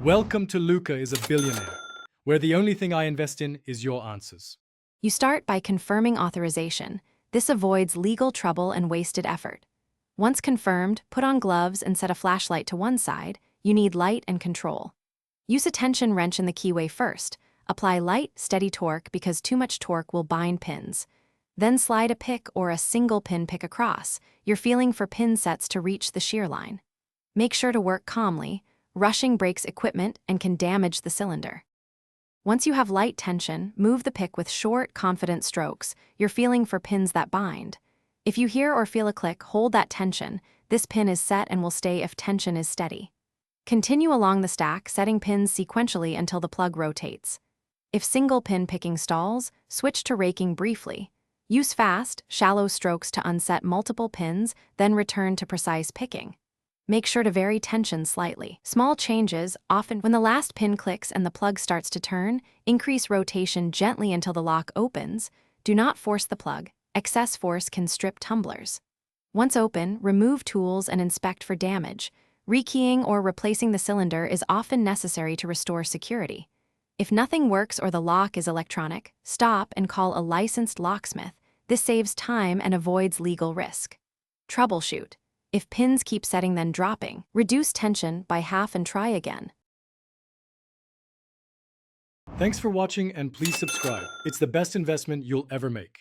Welcome to Luca is a Billionaire, where the only thing I invest in is your answers. You start by confirming authorization. This avoids legal trouble and wasted effort. Once confirmed, put on gloves and set a flashlight to one side. You need light and control. Use a tension wrench in the keyway first. Apply light, steady torque because too much torque will bind pins. Then slide a pick or a single pin pick across. You're feeling for pin sets to reach the shear line. Make sure to work calmly. Rushing breaks equipment and can damage the cylinder. Once you have light tension, move the pick with short, confident strokes. You're feeling for pins that bind. If you hear or feel a click, hold that tension. This pin is set and will stay if tension is steady. Continue along the stack, setting pins sequentially until the plug rotates. If single pin picking stalls, switch to raking briefly. Use fast, shallow strokes to unset multiple pins, then return to precise picking. Make sure to vary tension slightly. Small changes, often when the last pin clicks and the plug starts to turn, increase rotation gently until the lock opens. Do not force the plug. Excess force can strip tumblers. Once open, remove tools and inspect for damage. Rekeying or replacing the cylinder is often necessary to restore security. If nothing works or the lock is electronic, stop and call a licensed locksmith. This saves time and avoids legal risk. Troubleshoot. If pins keep setting then dropping, reduce tension by half and try again. Thanks for watching and please subscribe. It's the best investment you'll ever make.